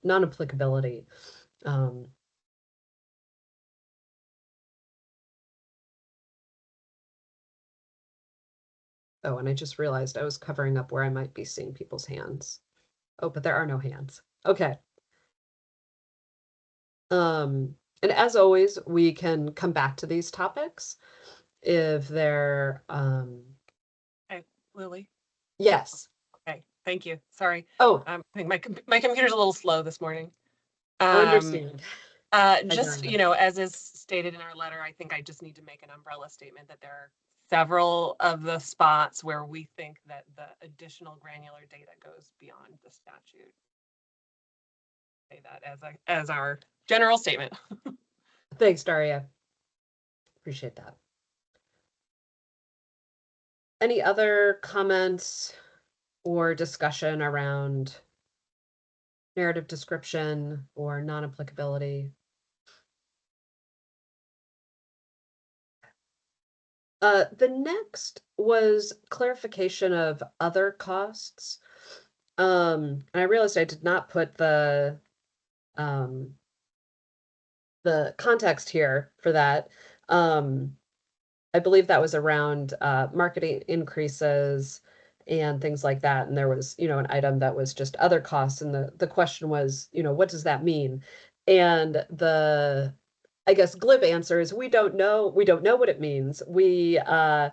non-applicability. Oh, and I just realized I was covering up where I might be seeing people's hands. Oh, but there are no hands. Okay. And as always, we can come back to these topics if they're, Hey, Lily. yes. Okay, thank you. Sorry. Oh, I think my computer's a little slow this morning. understand. Just, as is stated in our letter, I think I just need to make an umbrella statement that there are several of the spots where we think that the additional granular data goes beyond the statute. Say that as our general statement. Thanks, Daria. Appreciate that. Any other comments or discussion around narrative description or non-applicability? The next was clarification of other costs. And I realized I did not put the context here for that. I believe that was around marketing increases and things like that. And there was, an item that was just other costs. And the question was, what does that mean? And the, I guess, glib answer is we don't know. We don't know what it means. We don't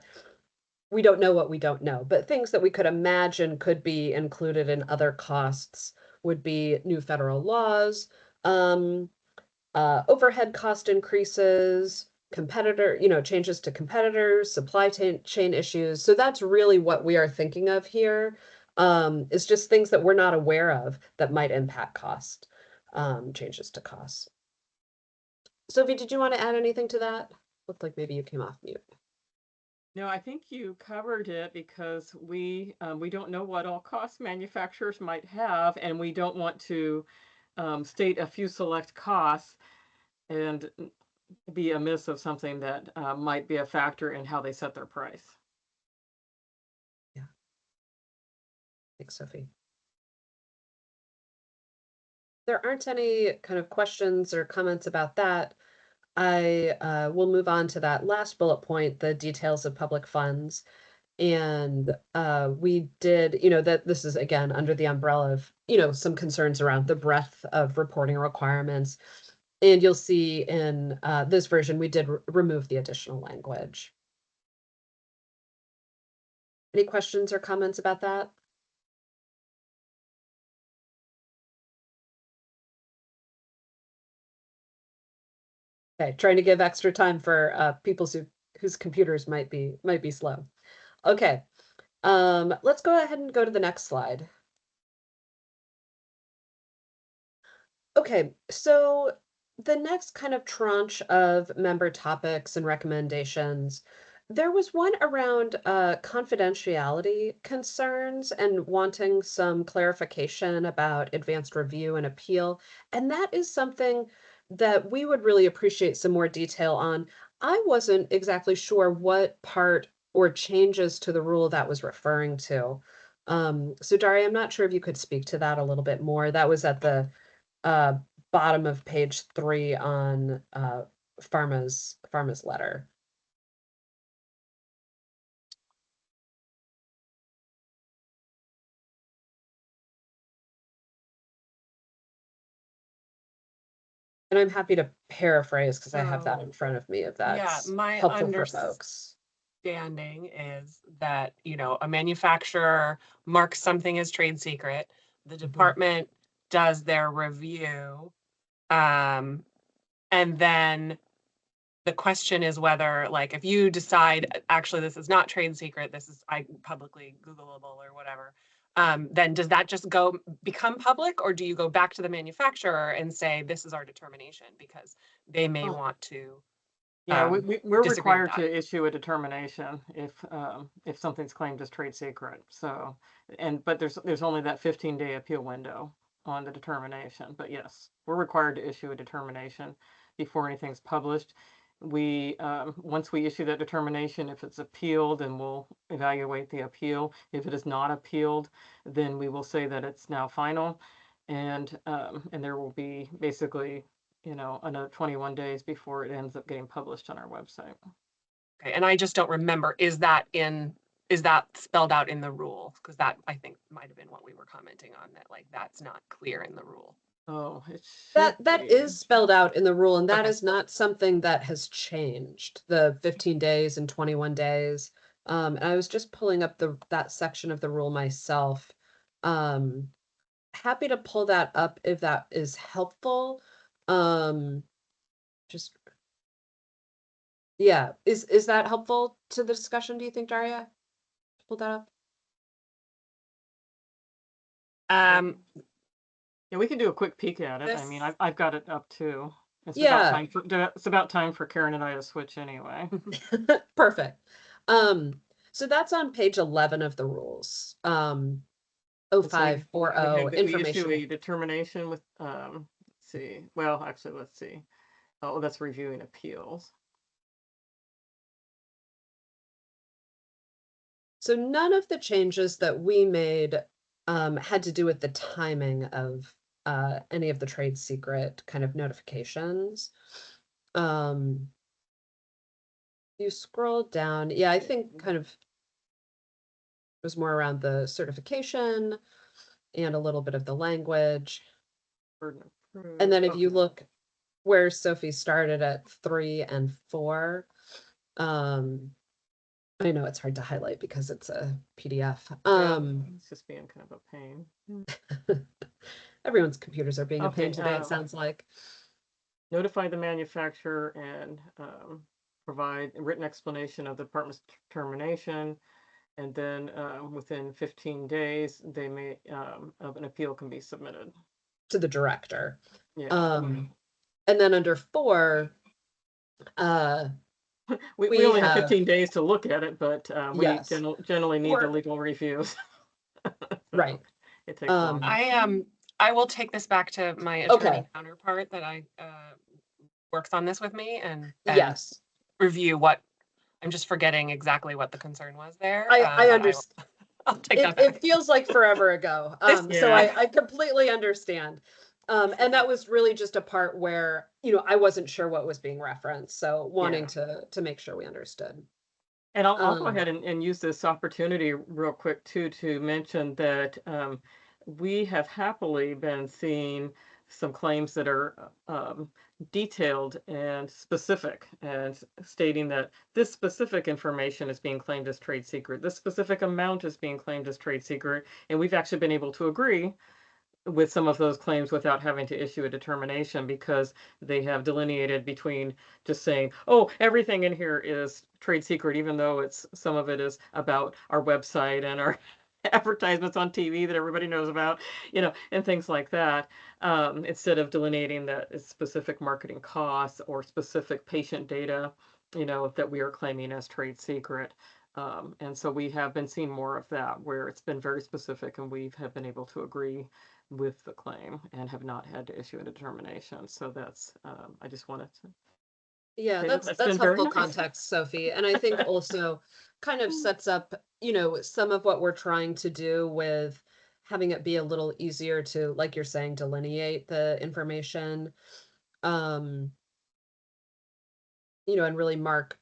know what we don't know. But things that we could imagine could be included in other costs would be new federal laws, overhead cost increases, changes to competitors, supply chain issues. So that's really what we are thinking of here, is just things that we're not aware of that might impact cost, changes to costs. Sophie, did you want to add anything to that? Looked like maybe you came off mute. No, I think you covered it because we don't know what all costs manufacturers might have, and we don't want to state a few select costs and be amiss of something that might be a factor in how they set their price. Yeah. Thanks, Sophie. There aren't any kind of questions or comments about that. I will move on to that last bullet point, the details of public funds. And we did, that this is again under the umbrella of, some concerns around the breadth of reporting requirements. And you'll see in this version, we did remove the additional language. Any questions or comments about that? Okay, trying to give extra time for people whose computers might be slow. Okay, let's go ahead and go to the next slide. Okay, so the next kind of tranche of member topics and recommendations, there was one around confidentiality concerns and wanting some clarification about advanced review and appeal. And that is something that we would really appreciate some more detail on. I wasn't exactly sure what part or changes to the rule that was referring to. So Daria, I'm not sure if you could speak to that a little bit more. That was at the uh, bottom of page 3 on Pharma's letter. And I'm happy to paraphrase because I have that in front of me if that's helpful for folks. Understanding is that, a manufacturer marks something as trade secret. The department does their review. And then the question is whether, like, if you decide, actually, this is not trade secret, this is publicly Googleable or whatever, then does that just become public, or do you go back to the manufacturer and say, this is our determination, because they may want to? Yeah, we're required to issue a determination if something's claimed as trade secret. So, but there's only that 15-day appeal window on the determination. But yes, we're required to issue a determination before anything's published. We once we issue that determination, if it's appealed, then we'll evaluate the appeal. If it is not appealed, then we will say that it's now final. and there will be basically, another 21 days before it ends up getting published on our website. Okay, and I just don't remember, is that spelled out in the rule? Because that, I think, might have been what we were commenting on, that like that's not clear in the rule. Oh, it That should that be. is spelled out in the rule, and that Okay. is not something that has changed, the 15 days and 21 days. And I was just pulling up that section of the rule myself. Happy to pull that up if that is helpful. Just yeah, is that helpful to the discussion, do you think, Daria? Pull that up? Um, Yeah, we can do a quick peek at it. I mean, This- I've got it up too. Yeah. It's about time for Karen and I to switch anyway. Perfect. So that's on page 11 of the rules. And so we 0540 issue information. a determination with, let's see, well, actually, let's see. Oh, that's reviewing appeals. So none of the changes that we made had to do with the timing of any of the trade secret kind of notifications. You scroll down, yeah, I think kind of it was more around the certification and a little bit of the language. Burden of proof. And then if you Okay. look where Sophie started at 3 and 4, I know it's hard to highlight because it's a PDF. It's just being kind of a pain. Everyone's computers are being a pain Okay, today, it sounds like. Notify the manufacturer and provide a written explanation of the department's termination. And then within 15 days, they may an appeal can be submitted. To the director. Yeah. And then under 4, we only have have 15 days to look at it, but we yes. generally need the Or- legal reviews. Right. It takes long. I will take this back to my attorney counterpart that I works on this with me and yes. review what, I'm just forgetting exactly what the concern was there. I understand. I'll take that back. It feels like forever ago. So I completely understand. And that was really just a part where, I wasn't sure what was being referenced. So wanting to make sure we understood. And I'll go ahead and use this opportunity real quick too to mention that we have happily been seeing some claims that are detailed and specific, and stating that this specific information is being claimed as trade secret, this specific amount is being claimed as trade secret, and we've actually been able to agree with some of those claims without having to issue a determination, because they have delineated between just saying, oh, everything in here is trade secret, even though some of it is about our website and our advertisements on TV that everybody knows about, and things like that, instead of delineating that it's specific marketing costs or specific patient data, that we are claiming as trade secret. And so we have been seeing more of that, where it's been very specific and we have been able to agree with the claim and have not had to issue a determination. So that's, I just wanted to. Yeah, That's that's been very helpful nice. context, Sophie. And I think also kind of sets up, some of what we're trying to do with having it be a little easier to, like you're saying, delineate the information. And really mark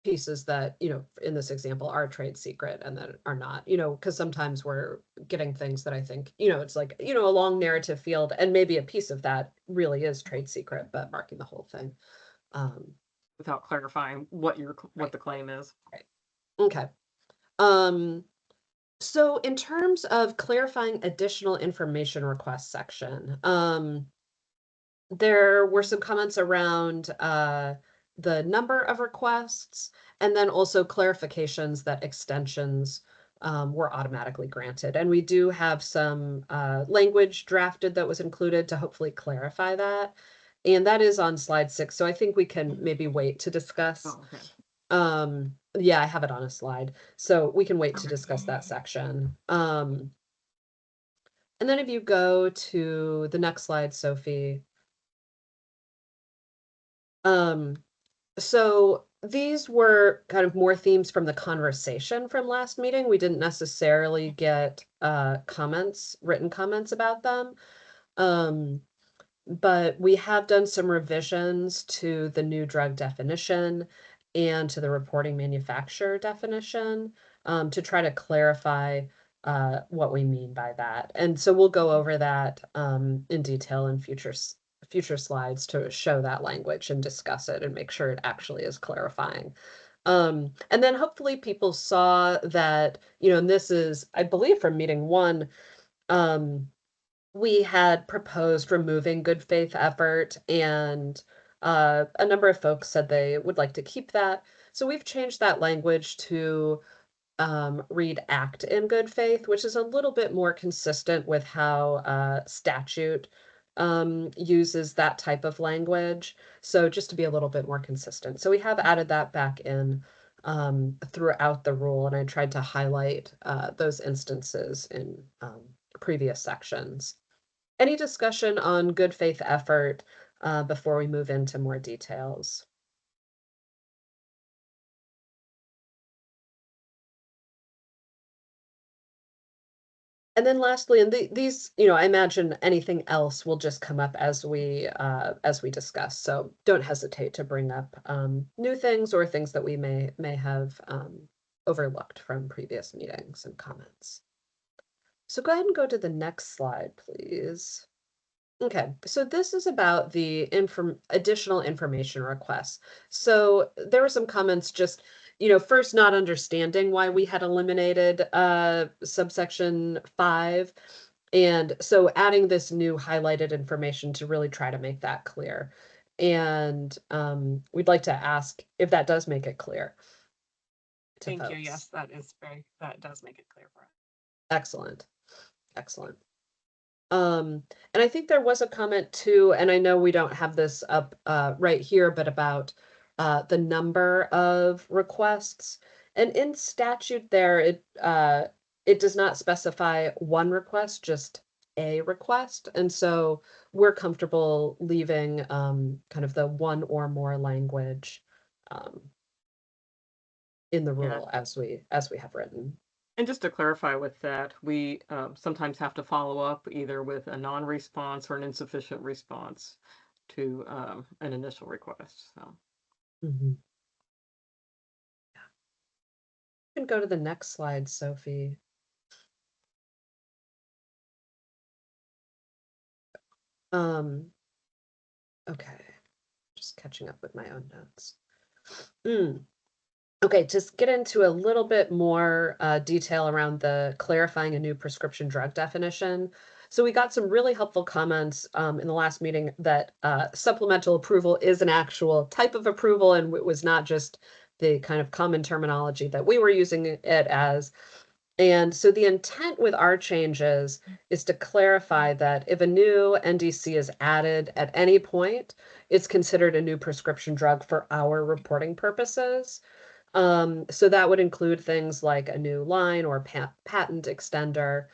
pieces that, in this example are trade secret and that are not, because sometimes we're getting things that I think, it's like, a long narrative field, and maybe a piece of that really is trade secret, but marking the whole thing. Without clarifying what the claim is. Right. Okay. So in terms of clarifying additional information request section, there were some comments around the number of requests, and then also clarifications that extensions were automatically granted. And we do have some language drafted that was included to hopefully clarify that. And that is on slide 6. So I think we can maybe wait to discuss. Oh, okay. Yeah, I have it on a slide. So we can wait to discuss that section. And then if you go to the next slide, Sophie. So these were kind of more themes from the conversation from last meeting. We didn't necessarily get written comments about them. But we have done some revisions to the new drug definition and to the reporting manufacturer definition to try to clarify what we mean by that. And so we'll go over that in detail in future slides to show that language and discuss it and make sure it actually is clarifying. And then hopefully people saw that, and this is, I believe, from meeting one, we had proposed removing good faith effort, and a number of folks said they would like to keep that. So we've changed that language to read act in good faith, which is a little bit more consistent with how statute uses that type of language. So just to be a little bit more consistent. So we have added that back in throughout the rule, and I tried to highlight those instances in previous sections. Any discussion on good faith effort before we move into more details? And then lastly, and these, I imagine anything else will just come up as we discuss. So don't hesitate to bring up new things or things that we may have overlooked from previous meetings and comments. So go ahead and go to the next slide, please. Okay, so this is about the additional information requests. So there were some comments just, first not understanding why we had eliminated subsection 5. And so adding this new highlighted information to really try to make that clear. And we'd like to ask if that does make it clear to Thank folks. you. Yes, that does make it clear for us. Excellent. Excellent. And I think there was a comment too, and I know we don't have this up right here, but about the number of requests. And in statute there, it does not specify one request, just a request. And so we're comfortable leaving kind of the one or more language in the rule as we have written. And just to clarify with that, we sometimes have to follow up either with a non-response or an insufficient response to an initial request. So. Mm-hmm. Yeah. You can go to the next slide, Sophie. Okay, just catching up with my own notes. Okay, just get into a little bit more detail around the clarifying a new prescription drug definition. So we got some really helpful comments in the last meeting that supplemental approval is an actual type of approval and it was not just the kind of common terminology that we were using it as. And so the intent with our changes is to clarify that if a new NDC is added at any point, it's considered a new prescription drug for our reporting purposes. So that would include things like a new line or patent extender.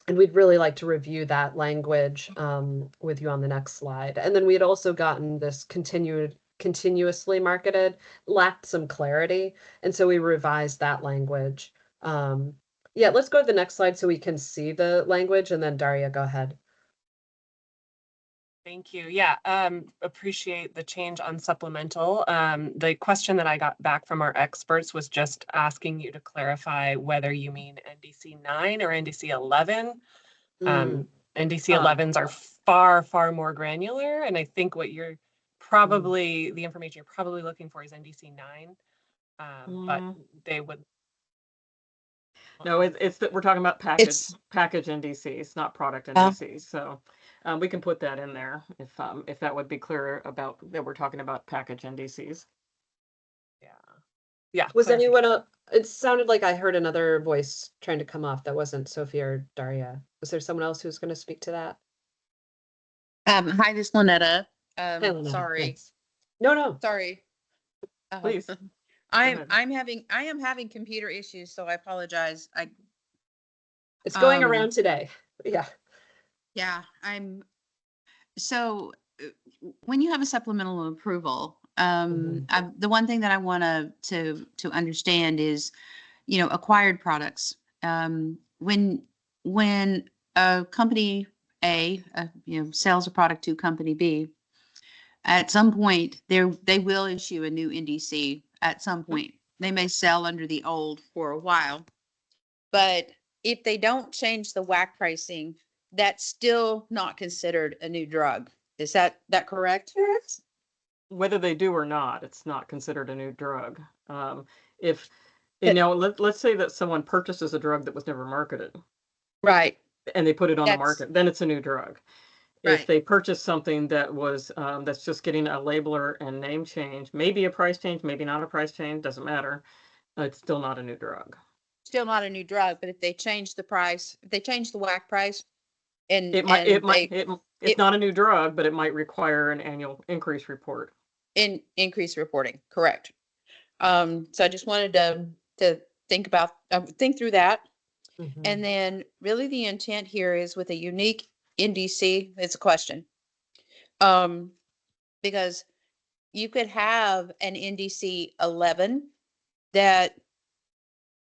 And we'd really like to review that language with you on the next slide. And then we had also gotten this continuously marketed, lacked some clarity. And so we revised that language. Yeah, let's go to the next slide so we can see the language. And then Daria, go ahead. Thank you. Yeah, appreciate the change on supplemental. The question that I got back from our experts was just asking you to clarify whether you mean NDC 9 or NDC 11. NDC 11s are far, far more granular. And I think what you're probably, the information you're probably looking for is NDC 9. But they would. No, it's that we're talking about package NDCs, not product NDCs. So we can put that in there if that would be clearer about that we're talking about package NDCs. Yeah. Was anyone else? It sounded like I heard another voice trying to come off that wasn't Sophie or Daria. Was there someone else who's going to speak to that? Hi, this is Lynetta. Hi, Lynetta. Sorry. Thanks. No. Sorry. Please. I am having computer issues, so I apologize. It's going around today. Yeah. Yeah, so when you have a supplemental approval, the one thing that I want to understand is, acquired products. When a company A, sells a product to company B, at some point, they will issue a new NDC at some point. They may sell under the old for a while, but if they don't change the WAC pricing, that's still not considered a new drug. Is that correct? Whether they do or not, it's not considered a new drug. If But- let's say that someone purchases a drug that was never marketed Right. and they put it on the That's market, then it's a new drug. If right. they purchase something that was that's just getting a labeler and name change, maybe a price change, maybe not a price change, doesn't matter. It's still not a new drug. Still not a new drug, but if they change the price, if they change the WAC price and It's not a new drug, but it might require an annual increase report. increase reporting, correct. So I just wanted to think through that. Mhm. And then really the intent here is with a unique NDC, it's a question. Because you could have an NDC 11 that,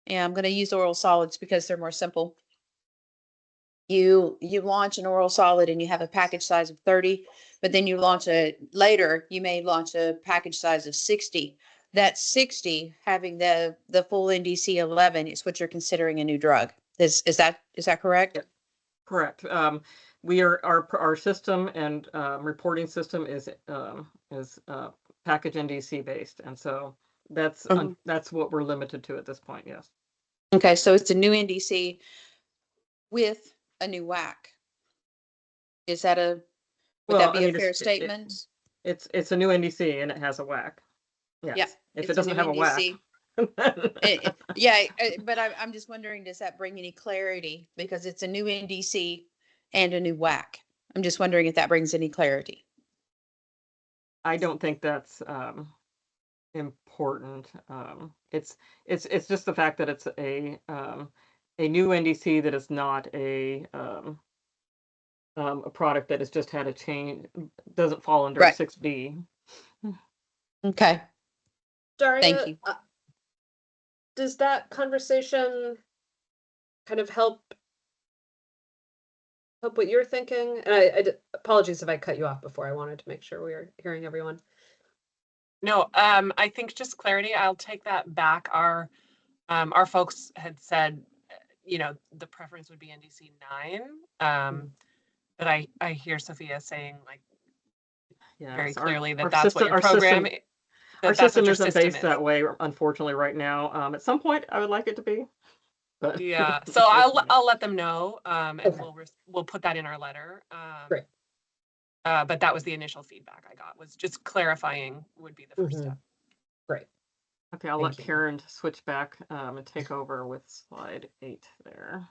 I'm going to use oral solids because they're more simple. You launch an oral solid and you have a package size of 30, but then you you may launch a package size of 60. That 60 having the full NDC 11 is what you're considering a new drug. Is that correct? Yep. Correct. Our system and reporting system is package NDC based, and so that's what we're limited to at this point. Yes. Okay, so it's a new NDC with a new WAC. Would that be a fair statement? It's a new NDC and it has a WAC. Yes. Yeah, If it doesn't have a WAC. Yeah, but I'm just wondering, does that bring any clarity? Because it's a new NDC and a new WAC. I'm just wondering if that brings any clarity. I don't think that's important. It's just the fact that it's a new NDC that is not a product that has just had a change, doesn't fall under Right. 6B. Okay, Daria, thank you. Does that conversation kind of help what you're thinking? And apologies if I cut you off before. I wanted to make sure we were hearing everyone. No, I think just clarity, I'll take that back. Our folks had said, the preference would be NDC 9. But I hear Sophia saying very clearly that's what your program. Our system isn't based that way, unfortunately, right now. At some point, I would like it to be. But yeah, so I'll let them know, and we'll put that in our letter. Great. But that was the initial feedback I got, was just clarifying would be the first step. Great. Okay, I'll let Karen switch back and take over with slide 8 there.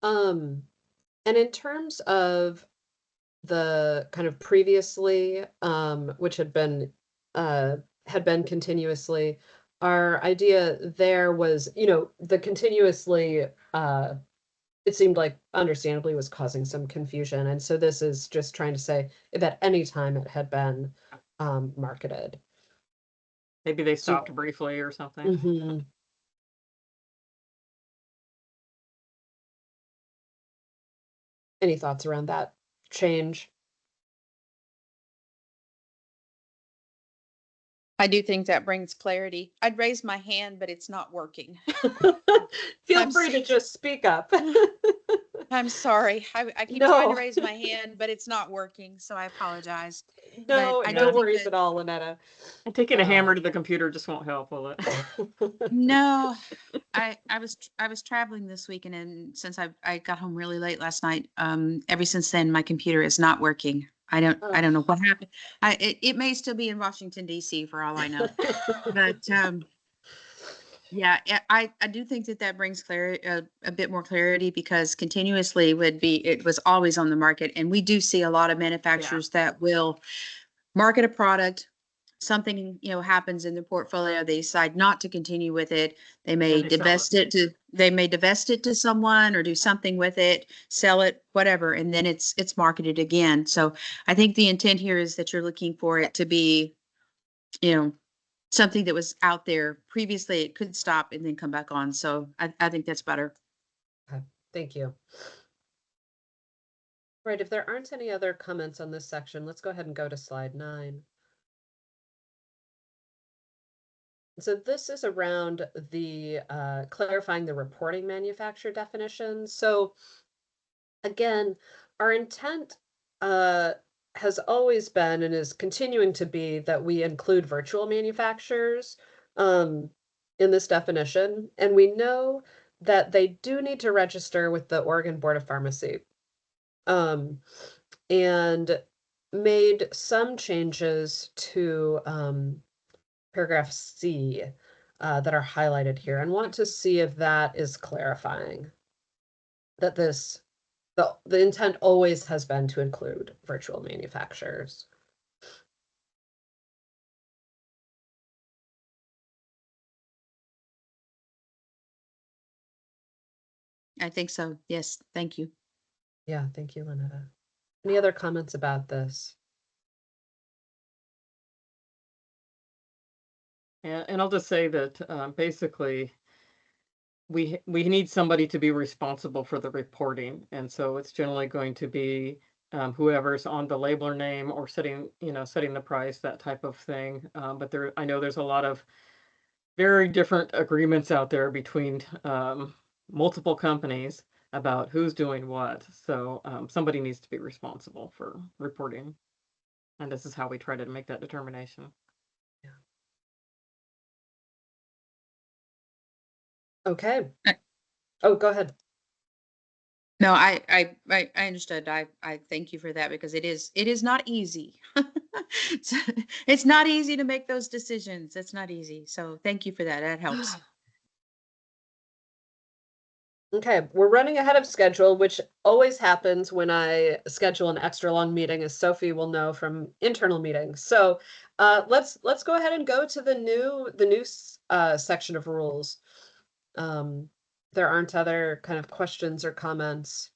And in terms of the kind of previously, which had been continuously, our idea there was, the continuously, it seemed like understandably was causing some confusion. And so this is just trying to say if at any time it had been marketed. Maybe they stopped briefly or something. Any thoughts around that change? I do think that brings clarity. I'd raise my hand, but it's not working. Feel free to just speak up. I'm sorry. I keep trying to raise my hand, but it's not working, so I apologize. No worries at all, Lynetta. And taking a hammer to the computer just won't help, will it? No, I was traveling this weekend, and since I got home really late last night, ever since then my computer is not working. I don't know what happened. It may still be in Washington DC for all I know, but yeah, I do think that brings clarity, a bit more clarity, because continuously it was always on the market, and we do see a lot of manufacturers that will market a product. Something happens in the portfolio, they decide not to continue with it. They may divest it to someone or do something with it, sell it, whatever, and then it's marketed again. So I think the intent here is that you're looking for it to be, something that was out there previously. It could stop and then come back on. So I think that's better. Okay, thank you. Right, if there aren't any other comments on this section, let's go ahead and go to slide 9. So this is around the clarifying the reporting manufacturer definition. So again, our intent has always been and is continuing to be that we include virtual manufacturers in this definition. And we know that they do need to register with the Oregon Board of Pharmacy. And made some changes to paragraph C that are highlighted here and want to see if that is clarifying that the intent always has been to include virtual manufacturers. I think so. Yes, thank you. Yeah, thank you, Lynetta. Any other comments about this? And I'll just say that basically we need somebody to be responsible for the reporting, and so it's generally going to be whoever's on the labeler name or setting the price, that type of thing. But I know there's a lot of very different agreements out there between multiple companies about who's doing what. So somebody needs to be responsible for reporting, and this is how we try to make that determination. Okay. Oh, go ahead. No, I understood. I thank you for that because it is not easy. It's not easy to make those decisions. It's not easy. So thank you for that. That helps. Okay, we're running ahead of schedule, which always happens when I schedule an extra long meeting, as Sophie will know from internal meetings. So let's go ahead and go to the new section of rules. There aren't other kind of questions or comments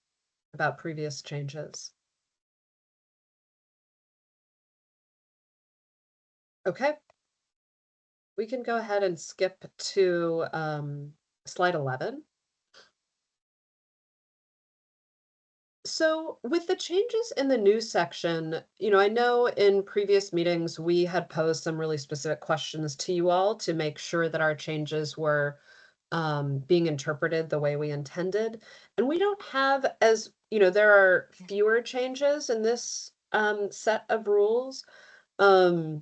about previous changes. Okay. We can go ahead and skip to slide 11. So with the changes in the news section, I know in previous meetings we had posed some really specific questions to you all to make sure that our changes were being interpreted the way we intended. And we don't have there are fewer changes in this set of rules. So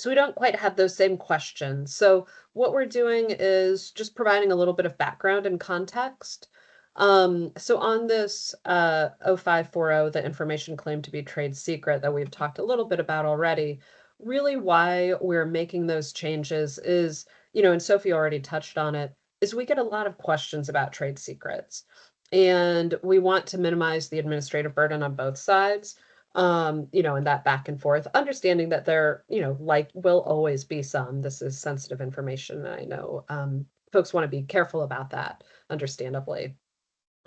we don't quite have those same questions. So what we're doing is just providing a little bit of background and context. So on this 0540, the information claimed to be trade secret that we've talked a little bit about already, really why we're making those changes is, and Sophie already touched on it, is we get a lot of questions about trade secrets. And we want to minimize the administrative burden on both sides. And that back and forth, understanding that there, will always be some. This is sensitive information. And I know folks want to be careful about that, understandably.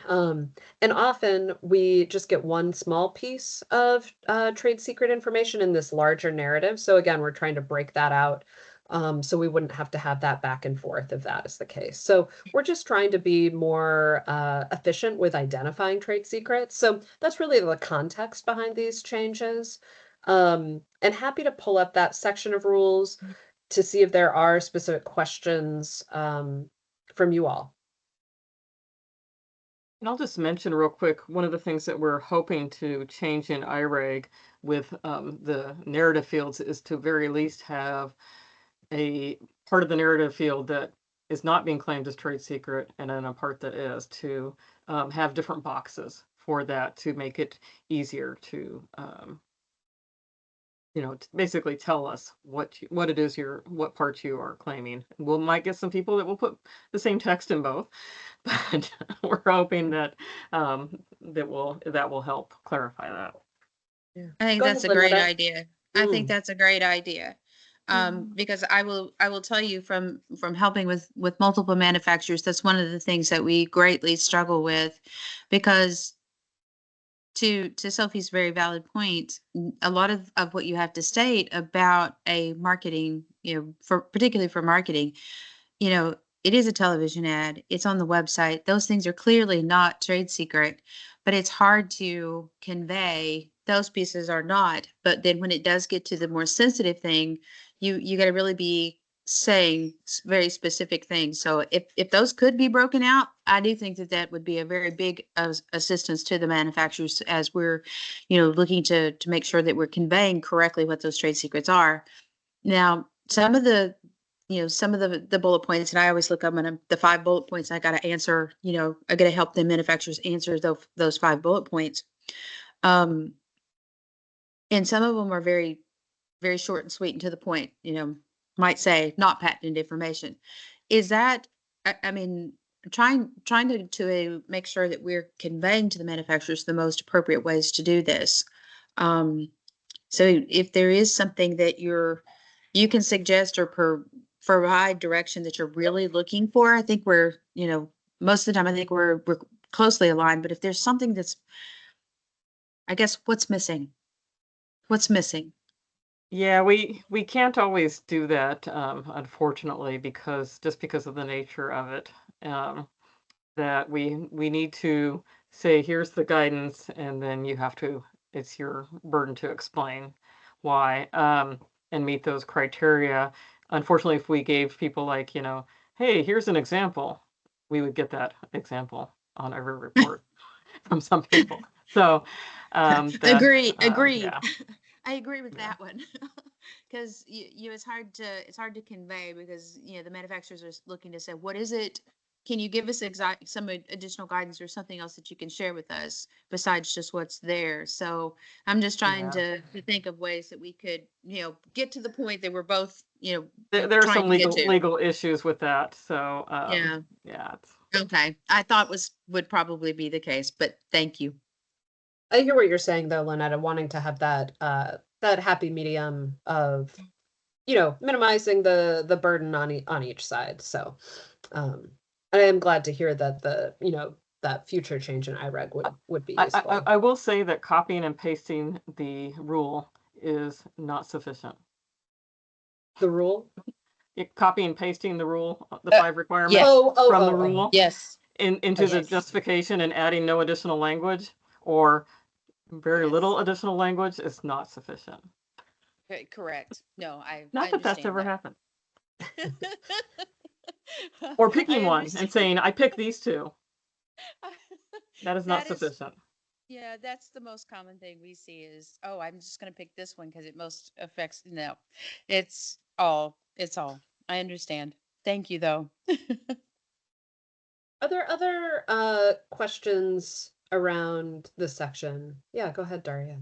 And often we just get one small piece of trade secret information in this larger narrative. So again, we're trying to break that out. So we wouldn't have to have that back and forth if that is the case. So we're just trying to be more efficient with identifying trade secrets. So that's really the context behind these changes. And happy to pull up that section of rules to see if there are specific questions from you all. And I'll just mention real quick, one of the things that we're hoping to change in IRAG with the narrative fields is to very least have a part of the narrative field that is not being claimed as trade secret, and then a part that is, to have different boxes for that to make it easier to to basically tell us what it is what part you are claiming. We might get some people that will put the same text in both, but we're hoping that that will help clarify that. Yeah. I think Go that's a ahead, great Lynetta. idea. I think that's a great idea. Because I will tell you from helping with multiple manufacturers, that's one of the things that we greatly struggle with, because to Sophie's very valid point, a lot of what you have to state about a marketing, particularly for marketing, it is a television ad, it's on the website. Those things are clearly not trade secret, but it's hard to convey. Those pieces are not. But then when it does get to the more sensitive thing, you got to really be saying very specific things. So if those could be broken out, I do think that that would be a very big assistance to the manufacturers as we're, looking to make sure that we're conveying correctly what those trade secrets are. Now, some of the bullet points, and I always look up on the 5 bullet points. I got to answer, I got to help the manufacturers answer those 5 bullet points. And some of them are very, very short and sweet and to the point, might say not patented information. Is that, I mean, trying to make sure that we're conveying to the manufacturers the most appropriate ways to do this. So if there is something that you can suggest or provide direction that you're really looking for, I think we're, most of the time I think we're closely aligned, but if there's something that's, I guess, what's missing? What's missing? Yeah, we can't always do that, unfortunately, because of the nature of it. That we need to say, here's the guidance, and then it's your burden to explain why, and meet those criteria. Unfortunately, if we gave people like, hey, here's an example, we would get that example on every report from some people. So, Agreed. yeah. I agree with Yeah. that one. Because it's hard to convey because the manufacturers are looking to say, what is it? Can you give us some additional guidance or something else that you can share with us besides just what's there? So I'm just trying Yeah. to think of ways that we could get to the point that we're both There are trying some to get to. legal issues with that. So, Yeah. yeah, Okay. I thought would probably be the case, but thank you. I hear what you're saying though, Lynetta, wanting to have that happy medium of, minimizing the burden on each side. So, I am glad to hear that that future change in IREG would be useful. I will say that copying and pasting the rule is not sufficient. The rule? Copy and pasting the rule, the 5 requirements Yes. from the rule Yes. into the Yes. justification and adding no additional language or very Yes. little additional language is not sufficient. Correct. No, Not that that's ever understand happened. that. Or picking I one and understand. saying, I pick these 2. That is not That is, sufficient. yeah, that's the most common thing we see is, oh, I'm just going to pick this one because it most affects. No, it's all. I understand. Thank you, though. Are there other questions around this section? Yeah, go ahead, Daria.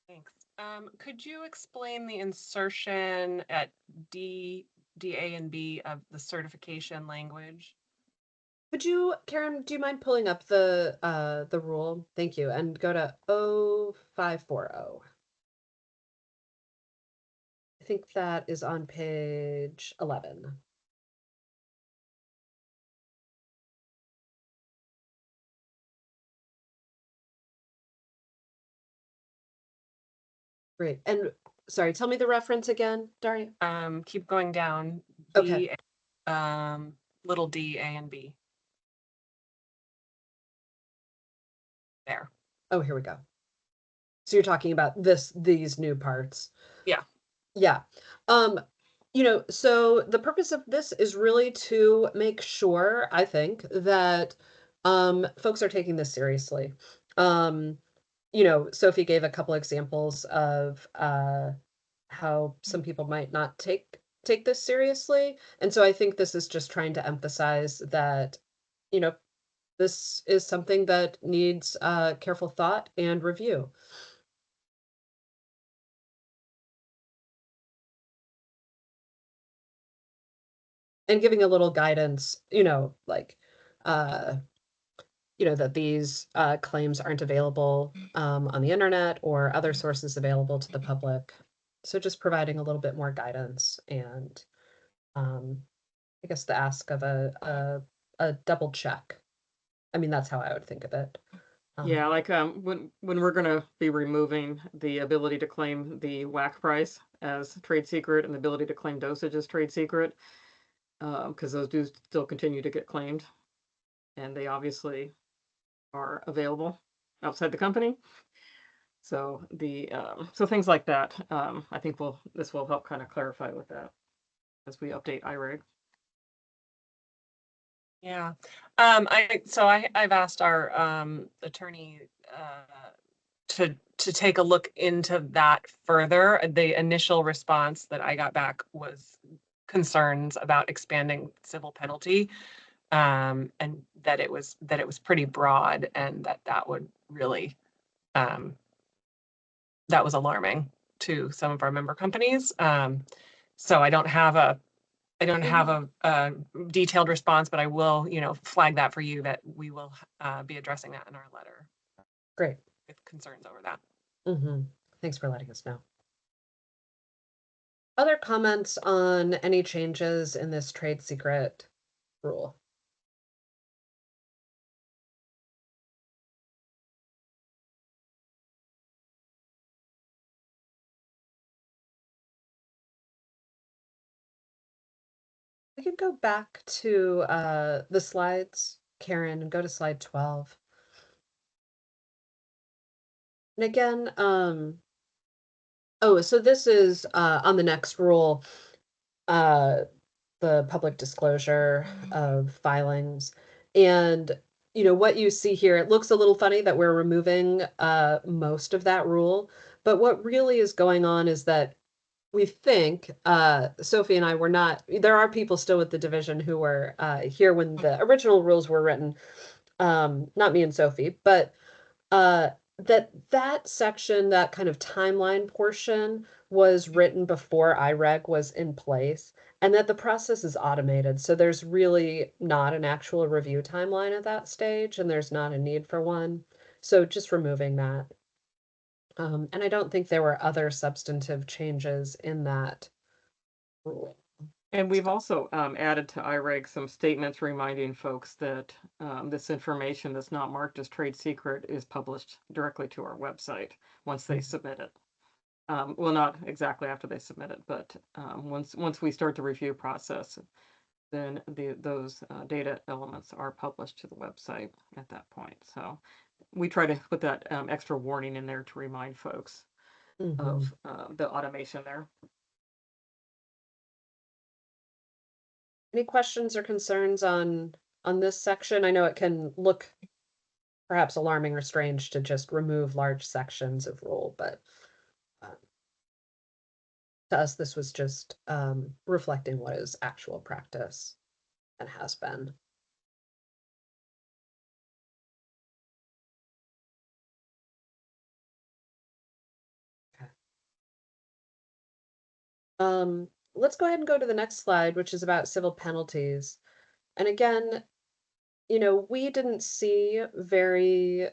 Thanks. Could you explain the insertion at D, A, and B of the certification language? Would you, Karen, do you mind pulling up the rule? Thank you. And go to 0540. I think that is on page 11. Great. And sorry, tell me the reference again, Daria. Keep going down. Okay. D, little d, A, and B. There. Oh, here we go. So you're talking about these new parts. Yeah. Yeah. So the purpose of this is really to make sure, I think, that folks are taking this seriously. Sophie gave a couple examples of how some people might not take this seriously. And so I think this is just trying to emphasize that, this is something that needs careful thought and review. And giving a little guidance, that these claims aren't available on the internet or other sources available to the public. So just providing a little bit more guidance and I guess the ask of a double check. I mean, that's how I would think of it. Yeah, like when we're going to be removing the ability to claim the WAC price as trade secret and the ability to claim dosage as trade secret, because those do still continue to get claimed, and they obviously are available. outside the company. So so things like that, I think this will help kind of clarify with that as we update IRAG. Yeah. I've asked our attorney to take a look into that further. The initial response that I got back was concerns about expanding civil penalty, and that it was pretty broad, and that would really that was alarming to some of our member companies. So I don't have a detailed response, but I will, flag that for you, that we will be addressing that in our letter Great. with concerns over that. Thanks for letting us know. Other comments on any changes in this trade secret rule? We can go back to the slides, Karen, and go to slide 12. And again, so this is on the next rule, the public disclosure of filings. And what you see here, it looks a little funny that we're removing most of that rule, but what really is going on is that we think, Sophie and I were not, there are people still with the division who were here when the original rules were written, not me and Sophie, but that section, that kind of timeline portion was written before IREG was in place, and that the process is automated. So there's really not an actual review timeline at that stage, and there's not a need for one. So just removing that. And I don't think there were other substantive changes in that rule. And we've also added to IREG some statements reminding folks that this information that's not marked as trade secret is published directly to our website once they submit it. Well, not exactly after they submit it, but once we start the review process, then those data elements are published to the website at that point. So we try to put that extra warning in there to remind folks of the automation there. Any questions or concerns on this section? I know it can look perhaps alarming or strange to just remove large sections of rule, but to us, this was just reflecting what is actual practice and has been. Let's go ahead and go to the next slide, which is about civil penalties. And again, we didn't see very,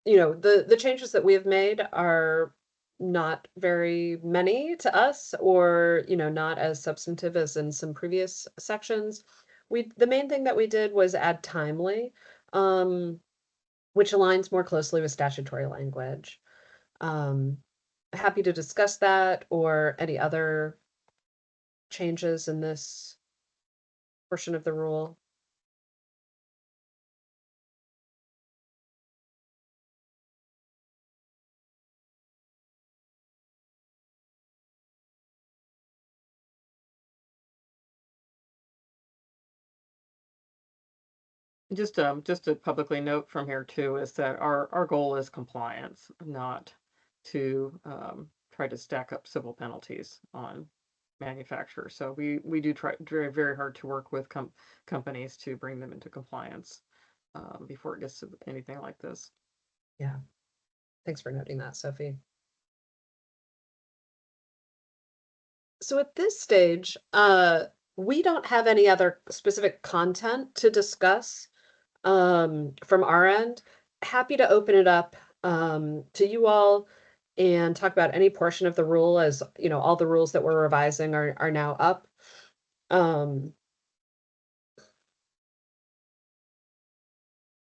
the changes that we have made are not very many to us, or, not as substantive as in some previous sections. The main thing that we did was add timely, which aligns more closely with statutory language. Happy to discuss that or any other changes in this portion of the rule. Just to publicly note from here too is that our goal is compliance, not to try to stack up civil penalties on manufacturers. So we do try very, very hard to work with companies to bring them into compliance before it gets to anything like this. Yeah. Thanks for noting that, Sophie. So at this stage, we don't have any other specific content to discuss from our end. Happy to open it up to you all and talk about any portion of the rule, as all the rules that we're revising are now up. Well,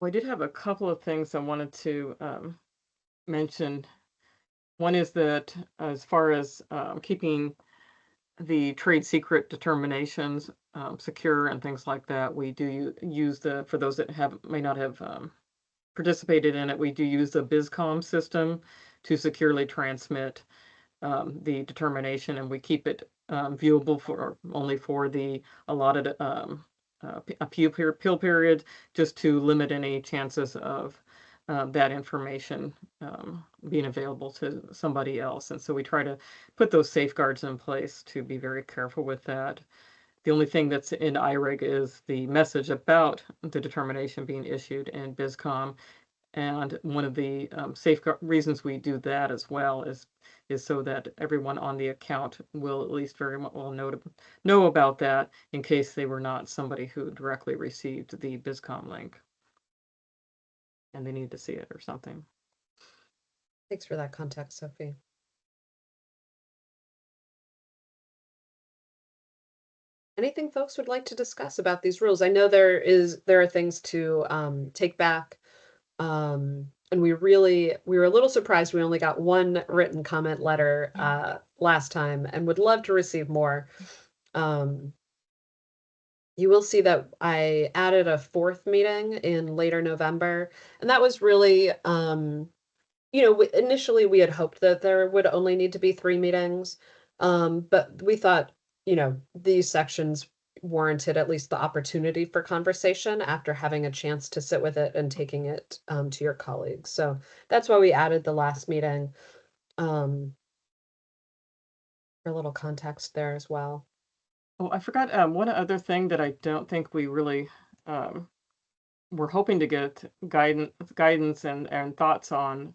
I did have a couple of things I wanted to mention. One is that as far as keeping the trade secret determinations secure and things like that, we do use for those that may not have participated in it, we do use the BizCom system to securely transmit the determination, and we keep it viewable for only for the allotted appeal period, just to limit any chances of that information being available to somebody else. And so we try to put those safeguards in place to be very careful with that. The only thing that's in IREG is the message about the determination being issued in BizCom. And one of the safeguard reasons we do that as well is so that everyone on the account will at least very well know about that, in case they were not somebody who directly received the BizCom link and they need to see it or something. Thanks for that context, Sophie. Anything folks would like to discuss about these rules? I know there are things to take back. And we were a little surprised we only got one written comment letter last time, and would love to receive more. You will see that I added a 4th meeting in later November, and that was really, initially we had hoped that there would only need to be 3 meetings, but we thought, these sections warranted at least the opportunity for conversation after having a chance to sit with it and taking it to your colleagues. So that's why we added the last meeting, for a little context there as well. Oh, I forgot one other thing that I don't think we really were hoping to get guidance and thoughts on,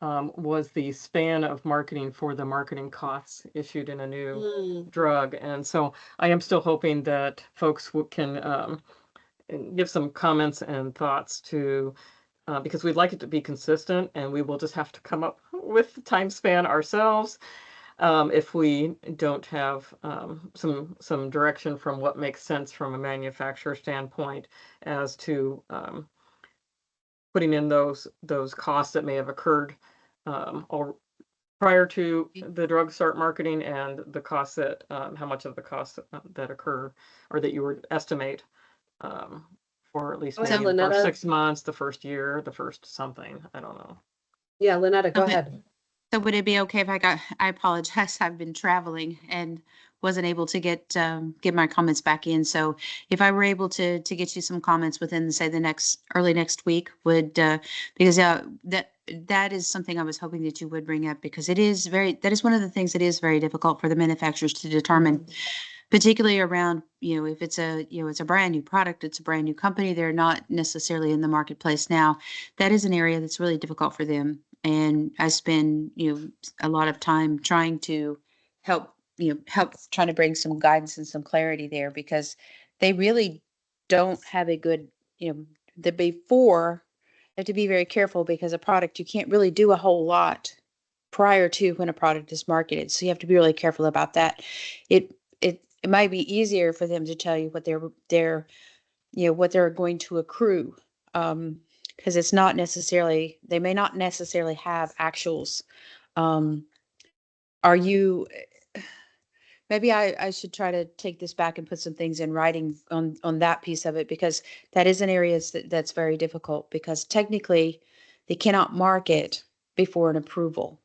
was the span of marketing for the marketing costs issued in a new drug. And so I am still hoping that folks can give some comments and thoughts to, because we'd like it to be consistent, and we will just have to come up with the time span ourselves if we don't have some direction from what makes sense from a manufacturer standpoint as to putting in those costs that may have occurred or prior to the drug start marketing, and the costs that how much of the costs that occur or that you would estimate for at least maybe the first 6 months, the first year, the first something. I don't know. Yeah, Lynetta, go ahead. So would it be okay if I apologize, I've been traveling and wasn't able to get my comments back in. So if I were able to get you some comments within, say, early next week, would because that is something I was hoping that you would bring up, because that is one of the things that is very difficult for the manufacturers to determine, particularly around, if it's it's a brand new product, it's a brand new company, they're not necessarily in the marketplace now. That is an area that's really difficult for them. And I spend, a lot of time trying to help trying to bring some guidance and some clarity there, because they really don't have a good, the before, they have to be very careful, because a product, you can't really do a whole lot prior to when a product is marketed. So you have to be really careful about that. It might be easier for them to tell you what what they're going to accrue. Because it's not necessarily, they may not necessarily have actuals. Are you, maybe I should try to take this back and put some things in writing on that piece of it, because that is an area that's very difficult, because technically they cannot market before an approval.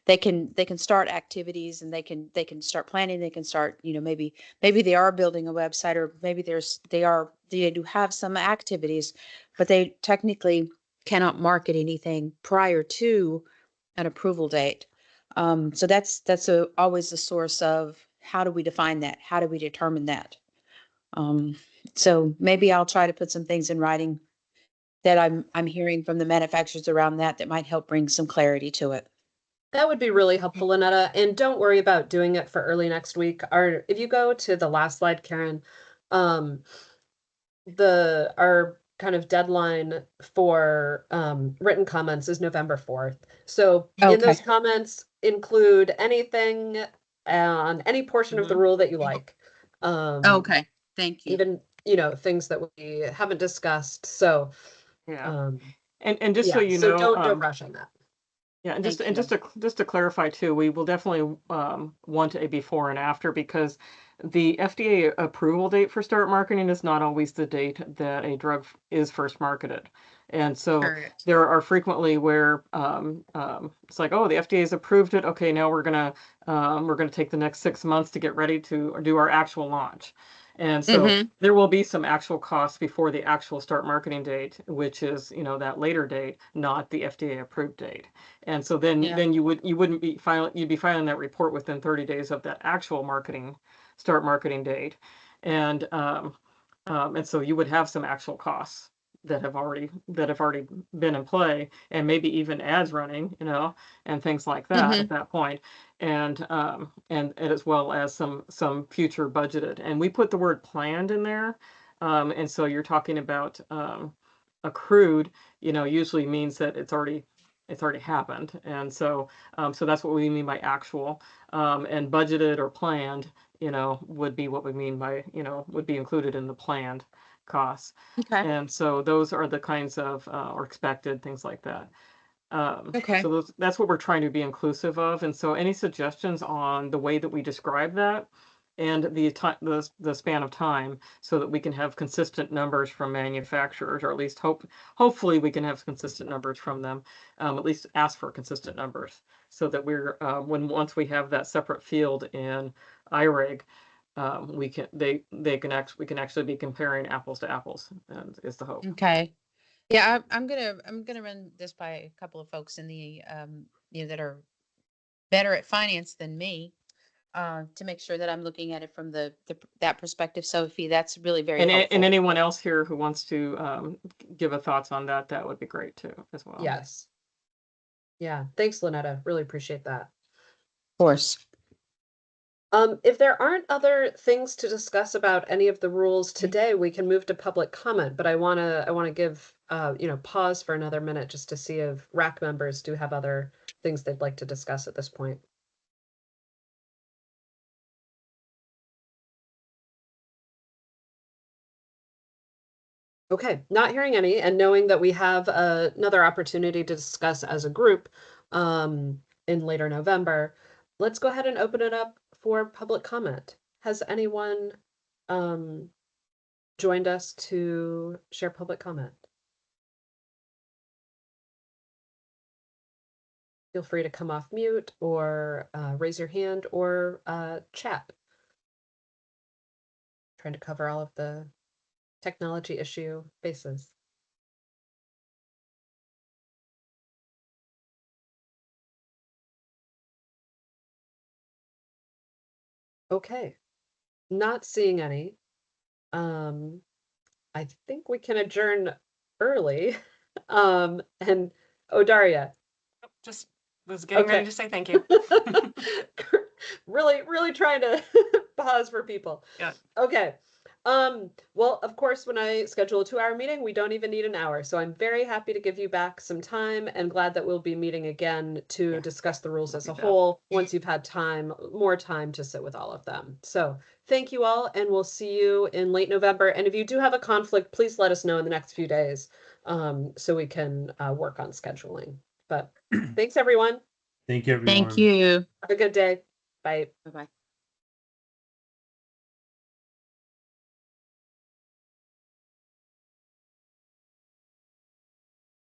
They can start activities, and they can start planning, they can start, maybe they are building a website, or maybe they do have some activities, but they technically cannot market anything prior to an approval date. So that's always the source of, how do we define that? How do we determine that? So maybe I'll try to put some things in writing that I'm hearing from the manufacturers around that might help bring some clarity to it. That would be really helpful, Lynetta. And don't worry about doing it for early next week. If you go to the last slide, Karen, our kind of deadline for written comments is November 4th. So in those comments, include anything on any portion of the rule that you like. Okay, thank you. Even, things that we haven't discussed. So yeah. And just so you so know, don't rush on that. Yeah, and just to clarify too, we will definitely want a before and after, because the FDA approval date for start marketing is not always the date that a drug is first marketed. And so Correct. there are frequently where it's like, oh, the FDA has approved it. Okay, now we're gonna take the next 6 months to get ready to do our actual launch. And so there will be some actual costs before the actual start marketing date, which is, you know, that later date, not the FDA approved date. And so then you wouldn't be filing, you'd be filing that report within 30 days of that actual start marketing date. And so you would have some actual costs that have already been in play, and maybe even ads running, you know, and things like that at that point. And as well as some future budgeted. And we put the word planned in there. And so you're talking about accrued, you know, usually means that it's already happened. And so so that's what we mean by actual. And budgeted or planned, you know, would be what we mean by, you know, would be included in the planned costs. Okay. And so those are the kinds of or expected things like that. Okay. So that's what we're trying to be inclusive of. And so any suggestions on the way that we describe that and the span of time, so that we can have consistent numbers from manufacturers, or at least hopefully we can have consistent numbers from them, at least ask for consistent numbers, so that we're once we have that separate field in IRAG, we can actually be comparing apples to apples, and is the hope. Okay. Yeah, I'm gonna run this by a couple of folks in the that are better at finance than me, to make sure that I'm looking at it from that perspective. Sophie, that's really very And helpful. anyone else here who wants to give a thoughts on that, that would be great too, as well. Yes. Yeah. Thanks, Lynetta. Really appreciate that. Of course. If there aren't other things to discuss about any of the rules today, we can move to public comment, but I wanna give pause for another minute just to see if RAC members do have other things they'd like to discuss at this point. Okay, not hearing any, and knowing that we have another opportunity to discuss as a group in later November, let's go ahead and open it up for public comment. Has anyone joined us to share public comment? Feel free to come off mute or raise your hand or chat. Trying to cover all of the technology issue bases. Okay, not seeing any. I think we can adjourn early. And Daria. Just was getting ready Okay. to say thank you. Really trying to pause for people. Yeah. Okay. Well, of course, when I schedule a 2-hour meeting, we don't even need an hour. So I'm very happy to give you back some time, and glad that we'll be meeting again to discuss the rules as a whole once you've had more time to sit with all of them. So thank you all, and we'll see you in late November. And if you do have a conflict, please let us know in the next few days, so we can work on scheduling. But thanks, everyone. Thank you, everyone. Thank you. Have a good day. Bye. Bye-bye.